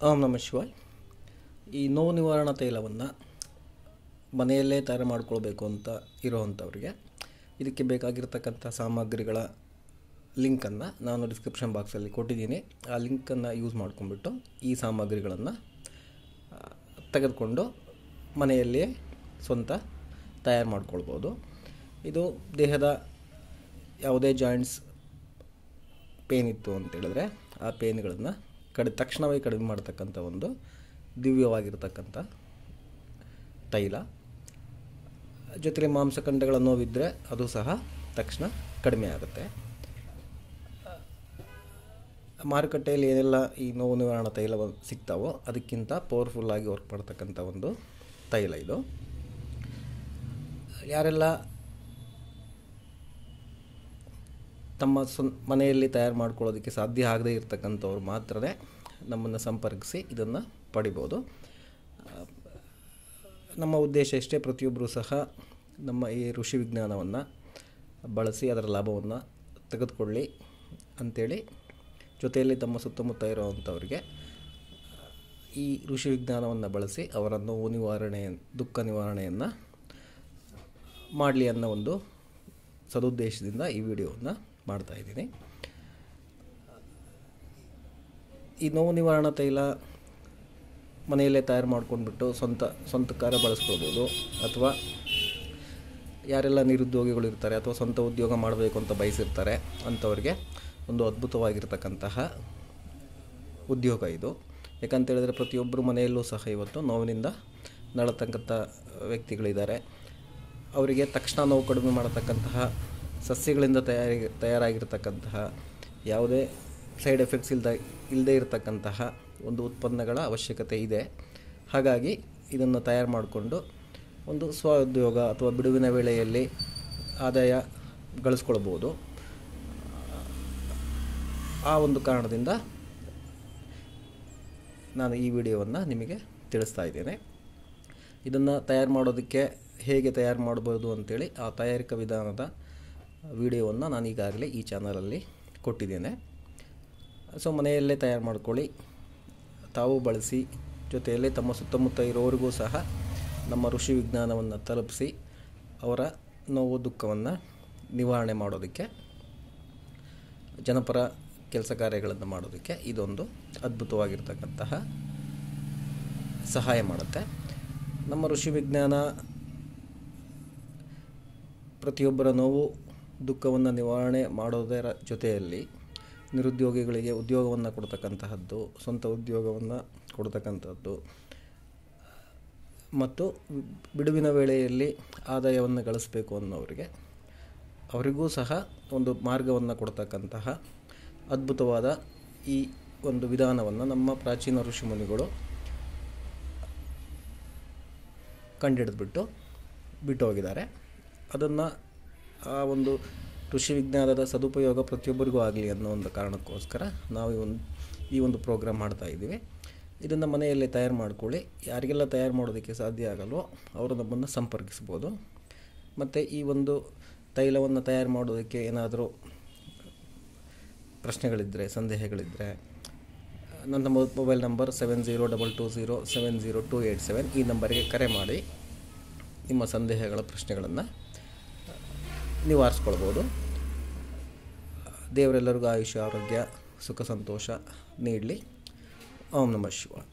ಓಂ ನಮಃ ಶಿವಾಯ್. ಈ ನೋವು ನಿವಾರಣಾ ತೈಲವನ್ನು ಮನೆಯಲ್ಲೇ ತಯಾರು ಮಾಡ್ಕೊಳ್ಬೇಕು ಅಂತ ಇರೋವಂಥವ್ರಿಗೆ ಇದಕ್ಕೆ ಬೇಕಾಗಿರ್ತಕ್ಕಂಥ ಸಾಮಗ್ರಿಗಳ ಲಿಂಕನ್ನು ನಾನು ಡಿಸ್ಕ್ರಿಪ್ಷನ್ ಬಾಕ್ಸಲ್ಲಿ ಕೊಟ್ಟಿದ್ದೀನಿ. ಆ ಲಿಂಕನ್ನು ಯೂಸ್ ಮಾಡ್ಕೊಂಡ್ಬಿಟ್ಟು ಈ ಸಾಮಗ್ರಿಗಳನ್ನು ತೆಗೆದುಕೊಂಡು ಮನೆಯಲ್ಲಿಯೇ ಸ್ವಂತ ತಯಾರು ಮಾಡ್ಕೊಳ್ಬೋದು. ಇದು ದೇಹದ ಯಾವುದೇ ಜಾಯಿಂಟ್ಸ್ ಪೇನ್ ಇತ್ತು ಅಂತೇಳಿದ್ರೆ ಆ ಪೇನ್ಗಳನ್ನು ತಕ್ಷಣವೇ ಕಡಿಮೆ ಮಾಡ್ತಕ್ಕಂಥ ಒಂದು ದಿವ್ಯವಾಗಿರ್ತಕ್ಕಂಥ ತೈಲ. ಜೊತೆಗೆ ಮಾಂಸಖಂಡಗಳ ನೋವಿದ್ದರೆ ಅದು ಸಹ ತಕ್ಷಣ ಕಡಿಮೆ ಆಗುತ್ತೆ. ಮಾರುಕಟ್ಟೆಯಲ್ಲಿ ಏನೆಲ್ಲ ಈ ನೋವು ನಿವಾರಣಾ ತೈಲ ಸಿಗ್ತಾವೋ ಅದಕ್ಕಿಂತ ಪವರ್ಫುಲ್ಲಾಗಿ ವರ್ಕ್ ಮಾಡ್ತಕ್ಕಂಥ ಒಂದು ತೈಲ ಇದು. ಯಾರೆಲ್ಲ ತಮ್ಮ ಮನೆಯಲ್ಲಿ ತಯಾರು ಮಾಡ್ಕೊಳ್ಳೋದಕ್ಕೆ ಸಾಧ್ಯ ಆಗದೇ ಇರತಕ್ಕಂಥವ್ರು ಮಾತ್ರನೇ ನಮ್ಮನ್ನು ಸಂಪರ್ಕಿಸಿ ಇದನ್ನು ಪಡಿಬೋದು. ನಮ್ಮ ಉದ್ದೇಶ ಇಷ್ಟೇ, ಪ್ರತಿಯೊಬ್ಬರೂ ಸಹ ನಮ್ಮ ಈ ಋಷಿ ವಿಜ್ಞಾನವನ್ನು ಬಳಸಿ ಅದರ ಲಾಭವನ್ನು ತೆಗೆದುಕೊಳ್ಳಿ ಅಂಥೇಳಿ ಜೊತೆಯಲ್ಲಿ ತಮ್ಮ ಸುತ್ತಮುತ್ತ ಇರೋವಂಥವ್ರಿಗೆ ಈ ಋಷಿ ವಿಜ್ಞಾನವನ್ನು ಬಳಸಿ ಅವರ ನೋವು ನಿವಾರಣೆ, ದುಃಖ ನಿವಾರಣೆಯನ್ನು ಮಾಡಲಿ ಅನ್ನೋ ಒಂದು ಸದುದ್ದೇಶದಿಂದ ಈ ವಿಡಿಯೋವನ್ನು ಮಾಡ್ತಾಯಿದ್ದೀನಿ. ಈ ನೋವು ನಿವಾರಣಾ ತೈಲ ಮನೆಯಲ್ಲೇ ತಯಾರು ಮಾಡ್ಕೊಂಡ್ಬಿಟ್ಟು ಸ್ವಂತಕ್ಕಾರ ಬಳಸ್ಕೊಳ್ಬೋದು. ಅಥವಾ ಯಾರೆಲ್ಲ ನಿರುದ್ಯೋಗಿಗಳು ಇರ್ತಾರೆ ಅಥವಾ ಸ್ವಂತ ಉದ್ಯೋಗ ಮಾಡಬೇಕು ಅಂತ ಬಯಸಿರ್ತಾರೆ ಅಂಥವ್ರಿಗೆ ಒಂದು ಅದ್ಭುತವಾಗಿರ್ತಕ್ಕಂತಹ ಉದ್ಯೋಗ ಇದು. ಯಾಕಂತೇಳಿದ್ರೆ ಪ್ರತಿಯೊಬ್ಬರು ಮನೆಯಲ್ಲೂ ಸಹ ಇವತ್ತು ನೋವಿನಿಂದ ನರಳತಕ್ಕಂಥ ವ್ಯಕ್ತಿಗಳಿದ್ದಾರೆ. ಅವರಿಗೆ ತಕ್ಷಣ ನೋವು ಕಡಿಮೆ ಮಾಡತಕ್ಕಂತಹ ಸಸ್ಯಗಳಿಂದ ತಯಾರಾಗಿರ್ತಕ್ಕಂತಹ ಯಾವುದೇ ಸೈಡ್ ಎಫೆಕ್ಟ್ಸ್ ಇಲ್ಲದೇ ಇರತಕ್ಕಂತಹ ಒಂದು ಉತ್ಪನ್ನಗಳ ಅವಶ್ಯಕತೆ ಇದೆ. ಹಾಗಾಗಿ ಇದನ್ನು ತಯಾರು ಮಾಡಿಕೊಂಡು ಒಂದು ಸ್ವ ಉದ್ಯೋಗ ಅಥವಾ ಬಿಡುವಿನ ವೇಳೆಯಲ್ಲಿ ಆದಾಯ ಗಳಿಸ್ಕೊಳ್ಬೋದು. ಆ ಒಂದು ಕಾರಣದಿಂದ ನಾನು ಈ ವಿಡಿಯೋವನ್ನು ನಿಮಗೆ ತಿಳಿಸ್ತಾ ಇದ್ದೇನೆ. ಇದನ್ನು ತಯಾರು ಮಾಡೋದಕ್ಕೆ ಹೇಗೆ ತಯಾರು ಮಾಡ್ಬೋದು ಅಂಥೇಳಿ ಆ ತಯಾರಿಕಾ ವಿಧಾನದ ವಿಡಿಯೋವನ್ನು ನಾನು ಈಗಾಗಲೇ ಈ ಚಾನಲಲ್ಲಿ ಕೊಟ್ಟಿದ್ದೇನೆ. ಸೊ ಮನೆಯಲ್ಲೇ ತಯಾರು ಮಾಡ್ಕೊಳ್ಳಿ, ತಾವು ಬಳಸಿ, ಜೊತೆಯಲ್ಲಿ ತಮ್ಮ ಸುತ್ತಮುತ್ತ ಇರೋರಿಗೂ ಸಹ ನಮ್ಮ ಋಷಿ ವಿಜ್ಞಾನವನ್ನು ತಲುಪಿಸಿ ಅವರ ನೋವು ದುಃಖವನ್ನು ನಿವಾರಣೆ ಮಾಡೋದಕ್ಕೆ, ಜನಪರ ಕೆಲಸ ಕಾರ್ಯಗಳನ್ನು ಮಾಡೋದಕ್ಕೆ ಇದೊಂದು ಅದ್ಭುತವಾಗಿರ್ತಕ್ಕಂತಹ ಸಹಾಯ ಮಾಡುತ್ತೆ. ನಮ್ಮ ಋಷಿ ವಿಜ್ಞಾನ ಪ್ರತಿಯೊಬ್ಬರ ನೋವು ದುಃಖವನ್ನು ನಿವಾರಣೆ ಮಾಡೋದರ ಜೊತೆಯಲ್ಲಿ ನಿರುದ್ಯೋಗಿಗಳಿಗೆ ಉದ್ಯೋಗವನ್ನು ಕೊಡ್ತಕ್ಕಂತಹದ್ದು, ಸ್ವಂತ ಉದ್ಯೋಗವನ್ನು ಕೊಡ್ತಕ್ಕಂಥದ್ದು ಮತ್ತು ಬಿಡುವಿನ ವೇಳೆಯಲ್ಲಿ ಆದಾಯವನ್ನು ಗಳಿಸಬೇಕು ಅನ್ನೋರಿಗೆ ಅವರಿಗೂ ಸಹ ಒಂದು ಮಾರ್ಗವನ್ನು ಕೊಡ್ತಕ್ಕಂತಹ ಅದ್ಭುತವಾದ ಈ ಒಂದು ವಿಧಾನವನ್ನು ನಮ್ಮ ಪ್ರಾಚೀನ ಋಷಿಮುನಿಗಳು ಕಂಡುಹಿಡಿದ್ಬಿಟ್ಟು ಬಿಟ್ಟು ಹೋಗಿದ್ದಾರೆ. ಅದನ್ನು ಆ ಒಂದು ಋಷಿ ವಿಜ್ಞಾನದ ಸದುಪಯೋಗ ಪ್ರತಿಯೊಬ್ಬರಿಗೂ ಆಗಲಿ ಅನ್ನೋ ಒಂದು ಕಾರಣಕ್ಕೋಸ್ಕರ ನಾವು ಈ ಒಂದು ಪ್ರೋಗ್ರಾಮ್ ಮಾಡ್ತಾ ಇದ್ದೀವಿ. ಇದನ್ನು ಮನೆಯಲ್ಲೇ ತಯಾರು ಮಾಡ್ಕೊಳ್ಳಿ. ಯಾರಿಗೆಲ್ಲ ತಯಾರು ಮಾಡೋದಕ್ಕೆ ಸಾಧ್ಯ ಆಗಲ್ವೋ ಅವರು ನಮ್ಮನ್ನು ಸಂಪರ್ಕಿಸ್ಬೋದು. ಮತ್ತು ಈ ಒಂದು ತೈಲವನ್ನು ತಯಾರು ಮಾಡೋದಕ್ಕೆ ಏನಾದರೂ ಪ್ರಶ್ನೆಗಳಿದ್ದರೆ, ಸಂದೇಹಗಳಿದ್ದರೆ ನನ್ನ ಮೊಬೈಲ್ ನಂಬರ್ 7022070287 ಈ ನಂಬರಿಗೆ ಕರೆ ಮಾಡಿ ನಿಮ್ಮ ಸಂದೇಹಗಳ ಪ್ರಶ್ನೆಗಳನ್ನು ನಿವಾರಿಸ್ಕೊಳ್ಬೋದು. ದೇವರೆಲ್ಲರಿಗೂ ಆಯುಷ್ಯ, ಆರೋಗ್ಯ, ಸುಖ, ಸಂತೋಷ ನೀಡಲಿ. ಓಂ ನಮಃ ಶಿವಾಯ.